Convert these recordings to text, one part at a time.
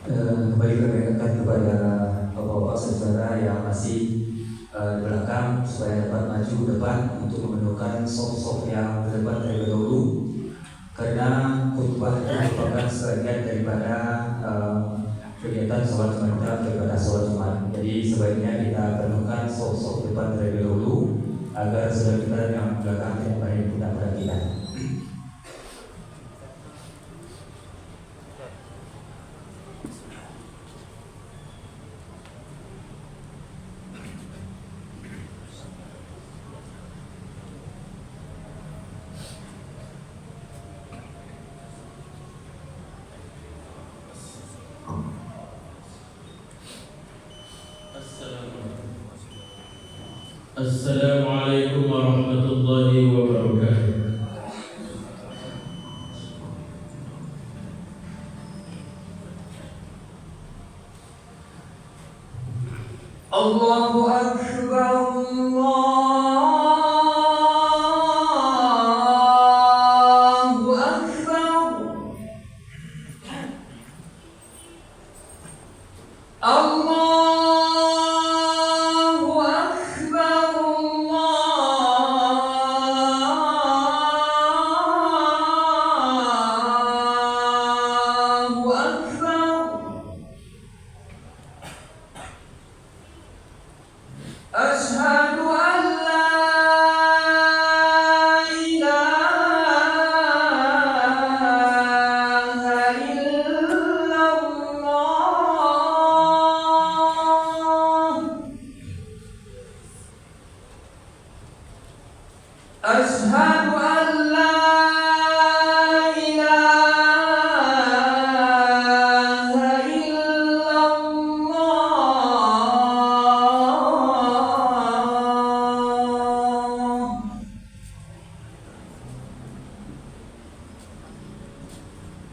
Kembali kami ingatkan kepada bapak-bapak saudara yang masih belakang supaya dapat maju ke depan untuk memenuhkan sosok yang berdebat terlebih dahulu, karena khutbah itu merupakan sebagian daripada kegiatan sholat Jumat daripada sholat Jumat. Jadi sebaiknya kita penuhkan sosok depan terlebih dahulu agar saudara kita yang belakang tidak banyak kita perhatikan. Assalamualaikum warahmatullahi wabarakatuh. Allahu Akbar, Allahu Akbar, Allahu Akbar, Allahu Akbar. Asyhadu an la ilaha illallah. Asyhadu an la ilaha illallah.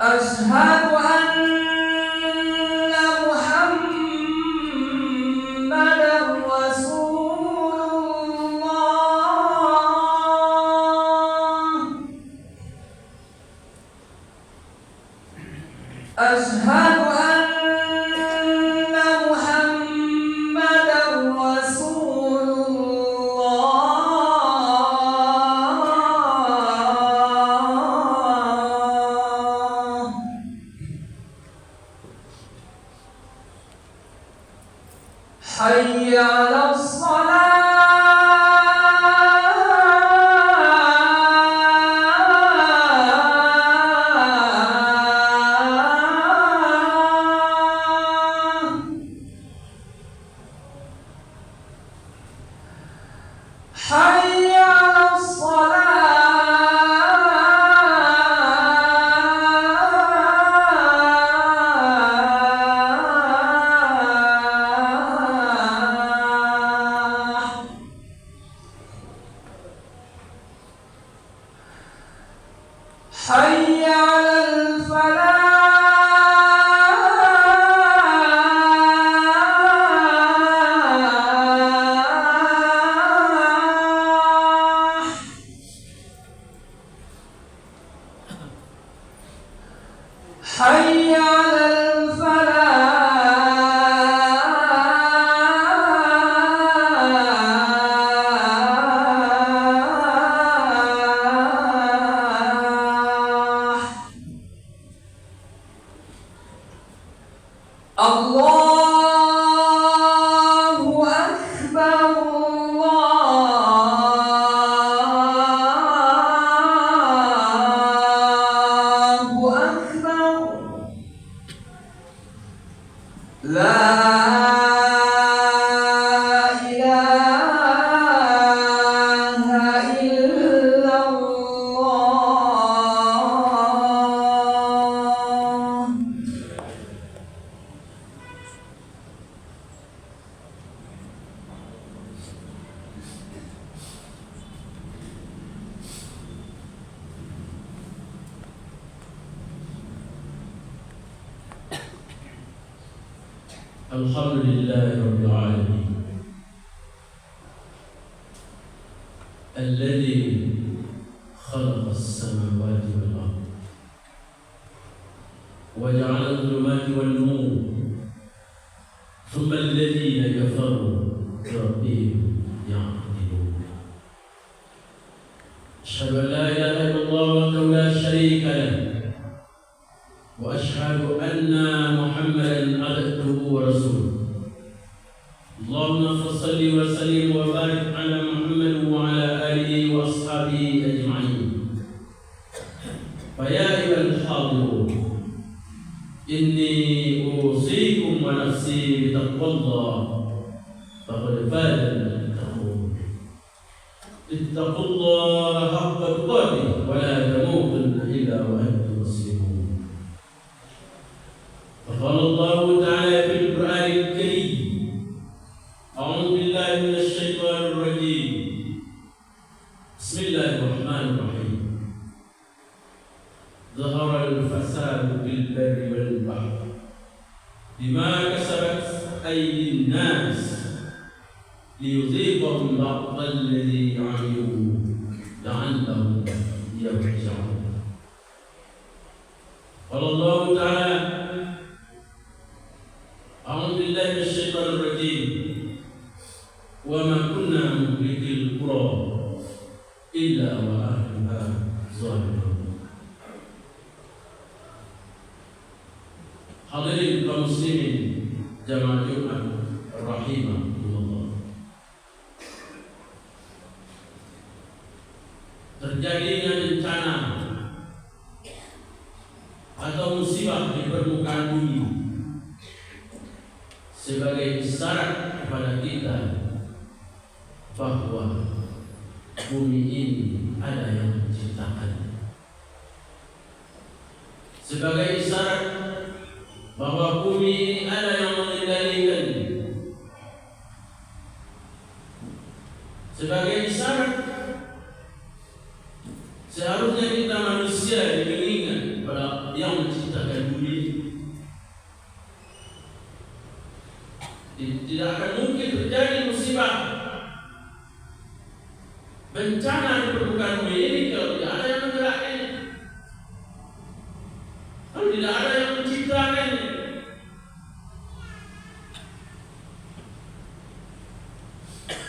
Asyhadu anna Muhammadan Rasulullah. Asyhadu anna Muhammadan Rasulullah. Hayya 'alas shalah. Hayya 'alas shalah. Hayya 'alal falah. Hayya 'alal falah. Allahu Akbar, Allahu Akbar. La ilaha illallah. Alhamdulillahi Rabbil Alamin, Alladhi khalaqa as-samawati wal ardh wa ja'ala adh-dhulumati wan nur له وأشهد أن محمدا عبده ورسوله اللهم صل وسلم وبارك على محمد وعلى آله وأصحابه أجمعين. فيا أيها الحاضرون إني أوصيكم ونفسي بتقوى الله فقد فاز المتقون. اتقوا الله حق تقاته ولا تموتن إلا وأنتم مسلمون. فقال الله تعالى في القرآن الكريم: أعوذ بالله من الشيطان الرجيم. بسم الله الرحمن الرحيم. ظهر الفساد في البر والبحر بما كسبت أيدي الناس ليذيقهم بعض الذي عملوا لعلهم يرجعون. قال الله تعالى: أعوذ بالله من الشيطان الرجيم. وما كنا مهلكي القرى إلا وأهلها ظالمون. Hadirin kaum muslimin jamaah Jumat rahimahullah. Terjadinya bencana atau musibah di permukaan bumi sebagai isyarat kepada kita bahwa bumi ini ada yang menciptakan, sebagai isyarat bahwa bumi ini ada yang mengendalikan, sebagai isyarat seharusnya kita manusia diingat pada yang menciptakan bumi. Tidak akan mungkin terjadi musibah bencana di permukaan bumi ini kalau tidak ada yang menggerakkan, kalau tidak ada yang menciptakan.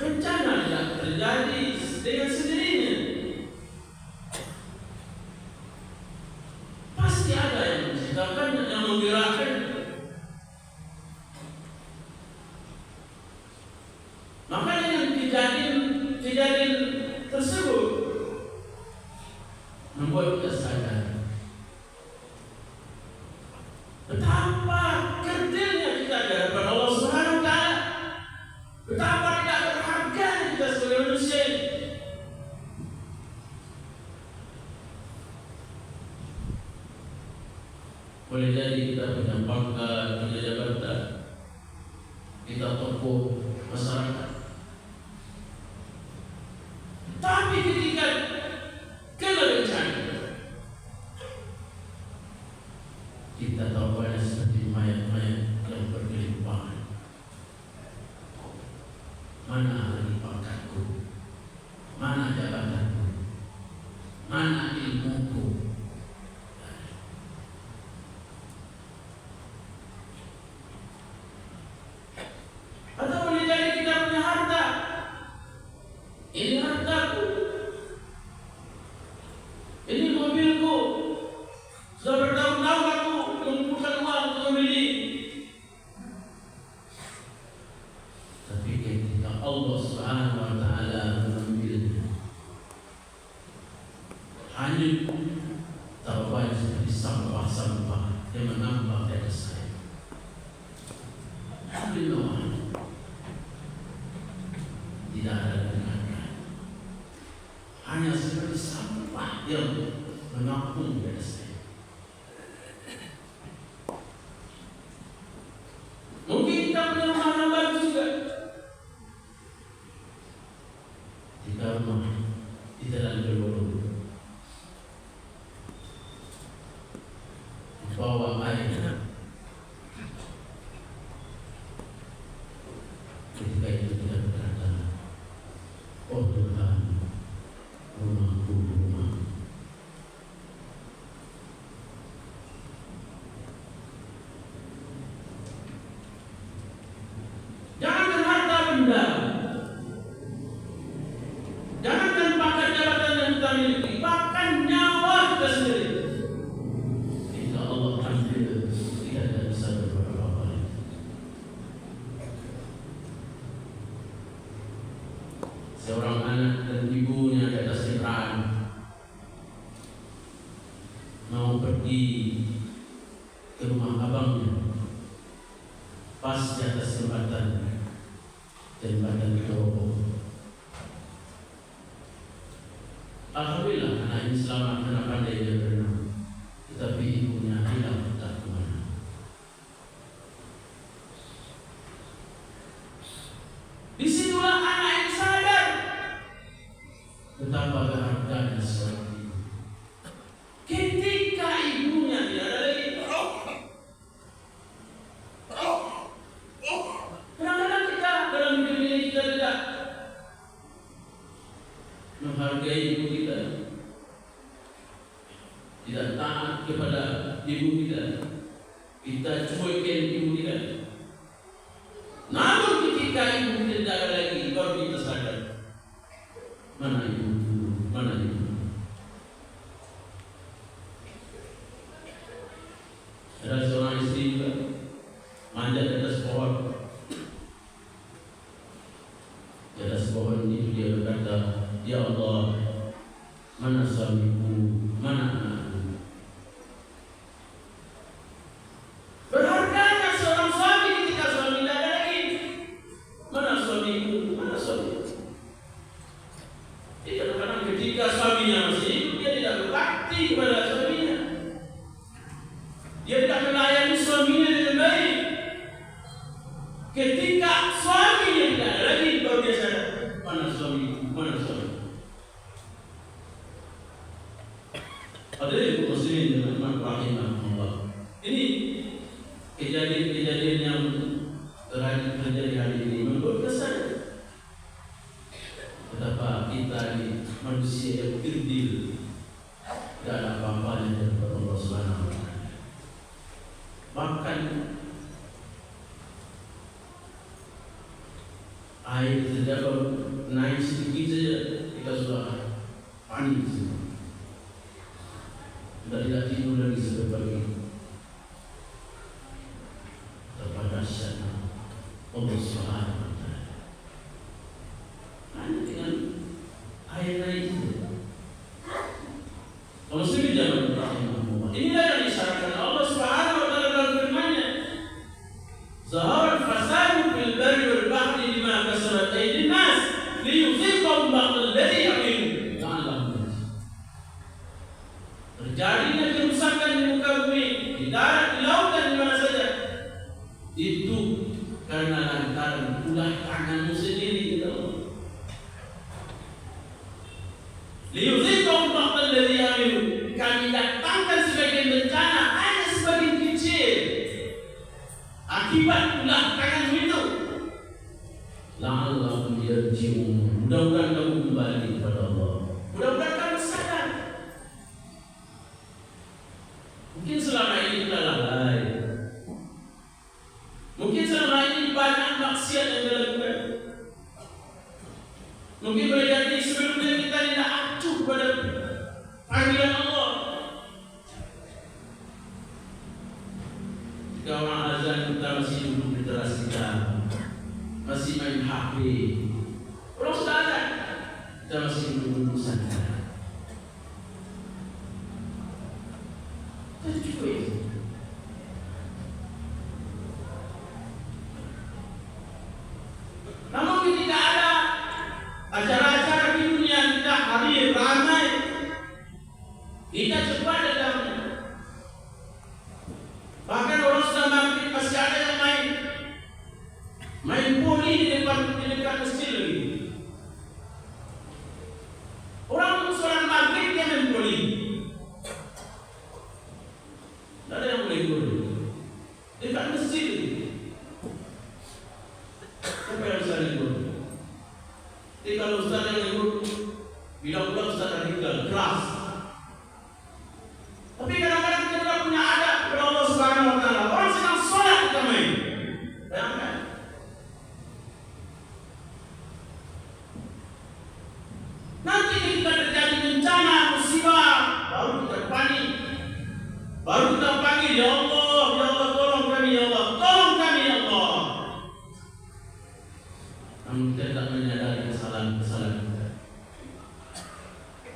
Bencana tidak terjadi dengan sendirinya. Pasti ada yang menciptakan dan yang menggerakkan. Maka dengan kejadian tersebut membuat kita sadar betapa kerdilnya kita di hadapan Allah Subhanahu wa Ta'ala, betapa tidak berharga kita sebagai manusia. Boleh jadi kita punya pangkat, punya jabatan, kita tokoh masyarakat, tapi ketika kena bencana, kita tampaknya seperti mayat-mayat yang bergelimpangan. Mana lagi pangkatku? Mana jabatanku? Mana ilmuku? Atau boleh jadi kita punya harta. Ini hartaku, ini mobilku, sudah bertahun-tahun aku mengumpulkan uang untuk membeli. Tapi ketika Allah Subhanahu wa Ta'ala mengambilnya, hanyut terbaik seperti sampah-sampah yang menambah di atas saya. Alhamdulillah, tidak ada tenaga, hanya seperti sampah yang mengapung di atas saya. Mungkin kita punya rumah nambat juga. Kita rumah di dalam berlulu, bawa air, pergi ke rumah abangnya, pas di atas jembatan Robo. Alhamdulillah anak ini selamat karena pandai dia berenang, tetapi ibunya hilang entah kemana. Disitulah anak yang sadar betapa berharganya seorang ibu. Ketika ibunya tidak ada lagi, kadang-kadang kita dalam hidup ini kita tidak menghargai ibu kita, tidak taat kepada ibu kita, kita cuekin ibu kita. Namun ketika ibu tidak ada lagi, baru kita sadar mana ibu, mana ibu. Ada seorang istri juga manjat di atas pohon. Di atas pohon itu dia berkata, "Ya Allah, mana suamiku, mana anakku?" Berharganya seorang suami ketika suami tidak ada lagi. Mana suamiku, mana suamiku? Jadi kadang-kadang ketika suaminya masih hidup, dia tidak berbakti kepada suaminya. Dia tidak melayani suaminya dengan baik. Ketika suaminya tidak ada lagi, baru dia sadar, mana suamiku, mana suamiku. Hadirin muslimin dan rahimahullah. Ini kejadian-kejadian yang terjadi hari ini membuat kesan betapa kita ini manusia yang kerdil, tidak ada apa-apanya daripada Allah Subhanahu wa Ta'ala. Bahkan air terjebak naik sedikit saja kita sudah panik semua. Kita tidak tidur lagi sampai pagi. Betapa dahsyatnya Allah Subhanahu wa Ta'ala. Hanya dengan air naik saja. Kalau sini jangan rahimahullah. Inilah yang disyaratkan Allah Subhanahu wa Ta'ala dalam firman-Nya. Zahara al-fasadu fil barri wal bahri bima kasabat aydin nas liyuziqahum ba'd alladhi 'amilu la'allahum yarji'un. Terjadinya kerusakan di muka bumi, di darat, di laut dan di mana saja, itu karena lantaran ulah tanganmu sendiri, ya Allah. Liyuziqahum ba'd alladhi 'amilu. Kami datangkan sebagian bencana hanya sebagian kecil akibat ulah tanganmu itu. La'allahum yarji'un. Mudah-mudahan kamu kembali kepada Allah. Mudah-mudahan kamu sadar. Mungkin selama ini kita lalai. Mungkin selama ini banyak maksiat yang dilakukan. Mungkin boleh jadi sebelumnya kita tidak acuh pada panggilan Allah. Jika orang azan kita masih duduk di teras kita, masih main HP. Orang sudah azan, kita masih duduk santai. Itu cukup itu. Namun ketika ada acara-acara di dunia, kita hadir ramai, kita cepat datangnya. Bahkan orang sudah maghrib masih ada yang main poli di dekat masjid lagi. Orang sholat maghrib dia main poli. Tidak ada yang boleh poli dekat masjid lagi. Siapa yang bisa libur? Jadi kalau ustaz yang libur, bilang-bilang ustaz yang tinggal keras. Tapi kadang-kadang kita tidak punya adab kepada Allah Subhanahu wa Ta'ala. Orang sedang sholat kita main. Bayangkan. Nanti ketika terjadi bencana, musibah, baru kita panik. Baru kita panggil, ya Allah tolong kami, ya Allah, tolong kami, ya Allah. Namun kita tidak menyadari kesalahan-kesalahan kita.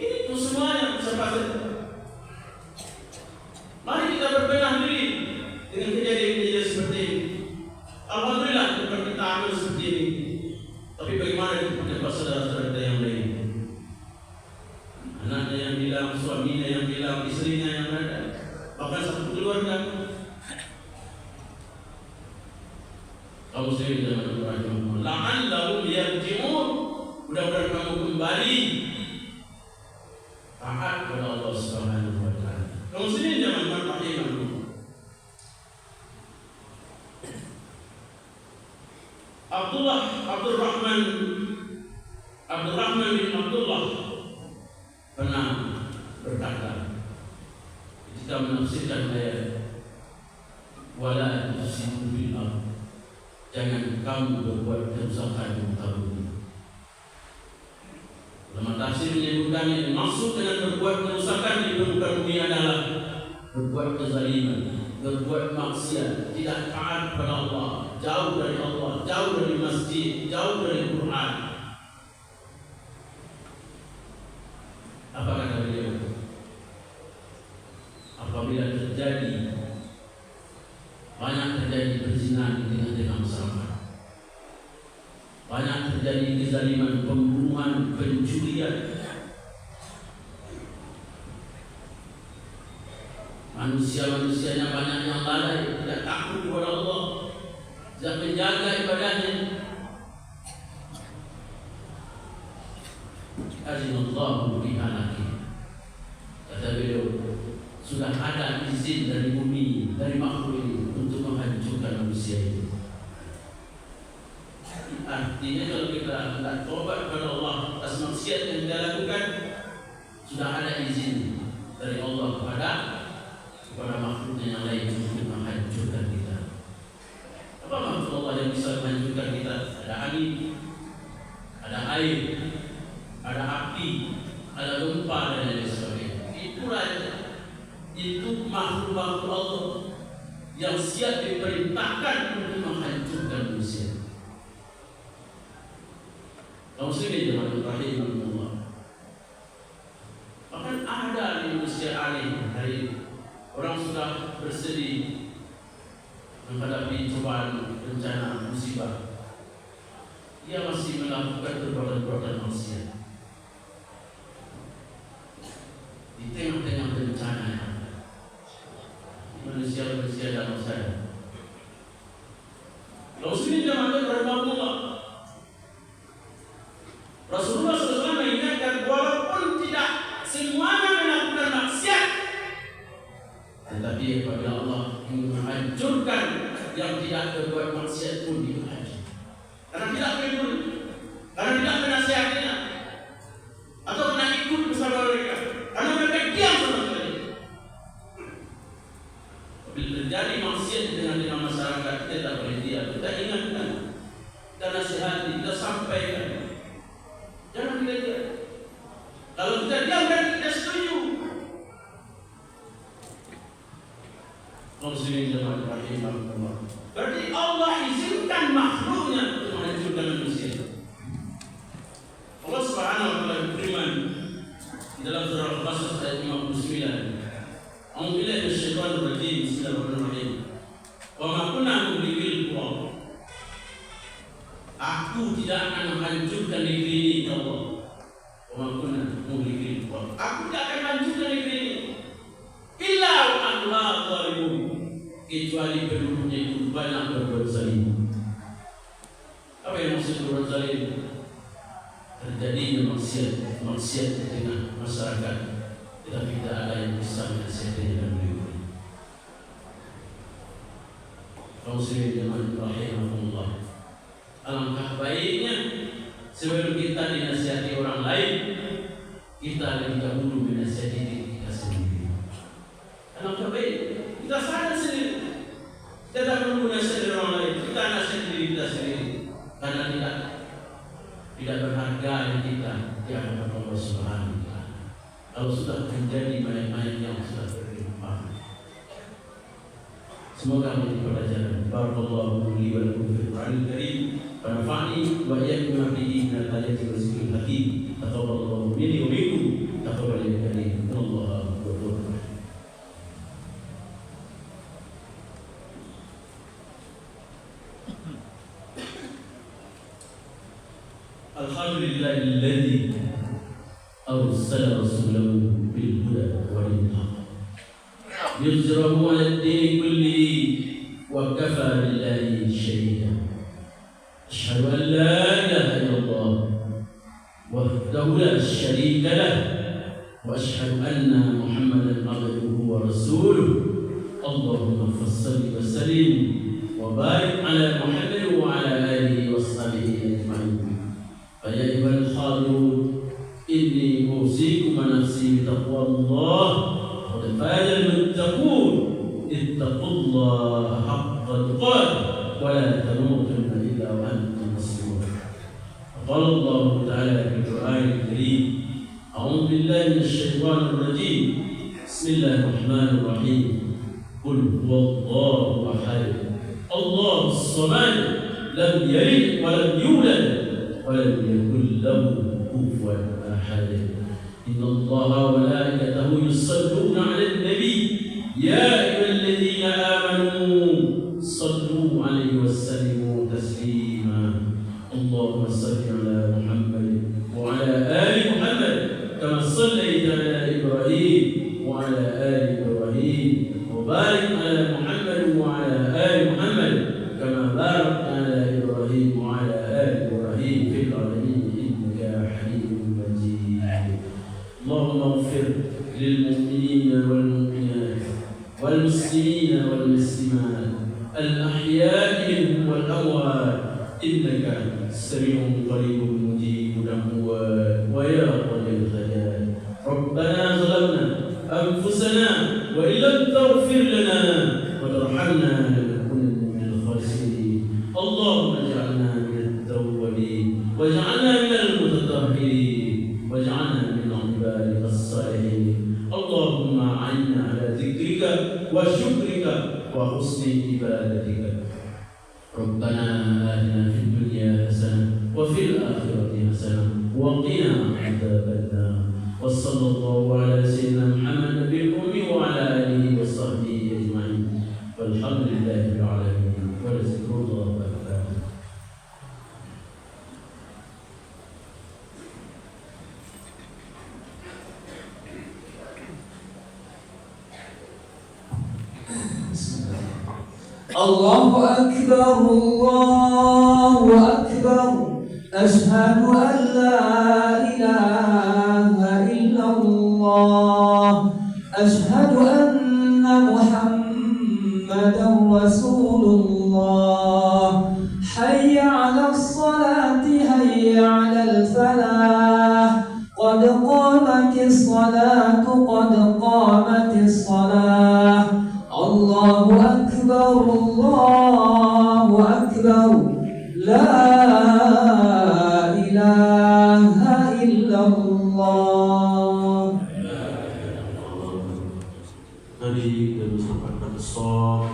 Ini tuh semuanya serba saja. dengan kejadian-kejadian seperti ini. Alhamdulillah bukan kita ambil seperti ini. Tapi bagaimana dengan saudara-saudara kita yang lain? Anaknya yang bilang, suaminya yang bilang, istrinya yang ada, bahkan satu keluarga. Kamu sendiri jangan berajam. La'allahum yarji'un. Mudah-mudahan kamu kembali taat kepada Allah Subhanahu wa taala. Kamu sendiri jangan berpahiman. Abdurrahman bin Abdullah pernah berkata ketika menafsirkan ayat wala tusidu bil ardh, jangan kamu berbuat kerusakan di muka bumi. Dalam tafsir menyebutkan yang maksud dengan berbuat kerusakan di muka bumi adalah berbuat kezaliman, berbuat maksiat, tidak taat kepada Allah, jauh dari Allah, jauh dari masjid, jauh dari Quran. Apa kata beliau? Apabila banyak terjadi perzinahan di tengah masyarakat, banyak terjadi kezaliman, pembunuhan, pencurian, manusia-manusianya banyak yang lalai, tidak takut kepada Allah, tidak menjaga ibadahnya. Azinallahu bihalaki. Kata beliau, sudah ada izin dari bumi, dari makhluk ini untuk menghancurkan manusia itu. Artinya kalau kita tidak tobat kepada Allah atas maksiat yang kita lakukan, sudah ada izin dari Allah kepada makhluknya yang lain untuk menghancurkan kita. Apa maksud Allah yang bisa menghancurkan kita? Ada angin, ada air, ada api, ada gempa dan lain sebagainya. Itu makhluk-makhluk Allah yang siap diperintahkan untuk menghancurkan manusia. Kaum muslimin rahimahumullah. Bahkan ada di manusia alim hari orang sudah bersedih menghadapi cobaan, bencana, musibah, ia masih melakukan perbuatan-perbuatan maksiat di tengah-tengah bencana. Manusia-manusia dalam saya. Kaum muslimin rahimahumullah. Rasulullah SAW mengingatkan walaupun tidak semuanya melakukan maksiat, tetapi apabila Allah ingin menghancurkan yang tidak berbuat maksiat pun dihancurkan. Karena tidak peduli, karena tidak menasihatinya, atau tidak ikut bersama mereka, karena mereka diam sama sekali. Bila terjadi maksiat dengan masyarakat, kita tidak boleh diam. Kita ingatkan, kita nasihati, kita sampaikan. Jangan kita diam. Kalau kita diam berarti kita setuju. Muslimin jemaah rahimahullah. Berarti Allah izinkan makhluknya untuk menghancurkan manusia. Allah Subhanahu wa taala berfirman di dalam surah Al-Qasas ayat 59. A'udzubillahi minasyaitonir rajim. Bismillahirrahmanirrahim. Wa ma kunna muhlikil qura. Aku tidak akan menghancurkan negeri ini, ya Allah. Wa ma kunna muhlikil qura. Aku tidak akan menghancurkan negeri ini. Illa wa ahluha zalimun. Kecuali penduduknya itu banyak berbuat zalim. Apa yang maksud berbuat zalim? Terjadinya maksiat di tengah masyarakat, tetapi tidak ada yang bisa menasihati dan melindungi. Kaum muslimin rahimahumullah. Alangkah baiknya sebelum kita dinasihati orang lain, kita lebih dahulu menasihati diri kita sendiri. Alangkah baik kita sadar sendiri. Kita tak perlu nasihat orang lain. Kita nasihat diri kita sendiri. Karena tidak berharga yang kita di hadapan Allah Subhanahu wa taala. Kalau sudah menjadi mayat-mayat yang sudah berlimpah. Semoga menjadi pelajaran. Barakallahu li wa lakum fil Qur'anil Karim. Wa nafa'ani wa iyyakum bima fihi min al-ayati wa zikril hakim. Taqabbalallahu minni wa minkum. Taqabbal ya karim. Allahu akbar. Alhamdulillah alladzi arsala rasulahu bil huda wa dinil haqq yuzhirahu 'ala ad-din kullihi wa kafa billahi shahida. Asyhadu an la ilaha illallah wahdahu la syarika lah wa asyhadu anna Muhammadan abduhu wa rasuluh. Allahumma fassalli wa sallim wa barik ala Muhammad wa ala alihi wa sahbihi ajma'in. Fa ya ayyuhal hadirun inni usikum wa nafsi bi taqwallah wa tafadal muttaqun ittaqullaha haqqa tuqatih wa la tamutunna illa wa antum muslimun. Qala Allah ta'ala fil Qur'anil Karim a'udzu billahi minasy syaithanir rajim. Bismillahir rahmanir rahim. Qul huwallahu ahad. Allahus samad. Lam yalid wa lam yulad wa lam yakul lahu kufuwan ahad. Innallaha wa malaikatahu yusalluna 'alan nabi. Ya ayyuhalladzina amanu sallu 'alaihi wa sallimu taslima. Allahumma salli 'ala Muhammad wa 'ala ali Muhammad kama sallaita 'ala Ibrahim wa 'ala ali Ibrahim. وبارك على محمد وعلى آل محمد كما باركت على إبراهيم وعلى آل إبراهيم في العالمين إنك حميد مجيد. اللهم اغفر للمؤمنين والمؤمنات والمسلمين والمسلمات الأحياء منهم والأموات إنك سميع قريب مجيب الأموات ويا قاضي الحاجات. ربنا ظلمنا أنفسنا وإن لم تغفر لنا وترحمنا لنكونن من الخاسرين. اللهم اجعلنا من التوابين واجعلنا من المتطهرين واجعلنا من عبادك الصالحين. اللهم أعنا على ذكرك وشكرك وحسن عبادتك. ربنا آتنا في الدنيا حسنة وفي الآخرة حسنة وقنا عذاب النار. وصلى الله على سيدنا محمد النبي الأمي وعلى آله وصحبه أجمعين والحمد لله رب العالمين ولذكر الله أكبر. الله أكبر الله أكبر أشهد أن لا إله إلا الله أشهد أن محمدا رسول الله حي على الصلاة حي على الفلاح قد قامت الصلاة قد قامت الصلاة. الله أكبر الله أكبر لا إله إلا الله. Tadi kita bersahabat besar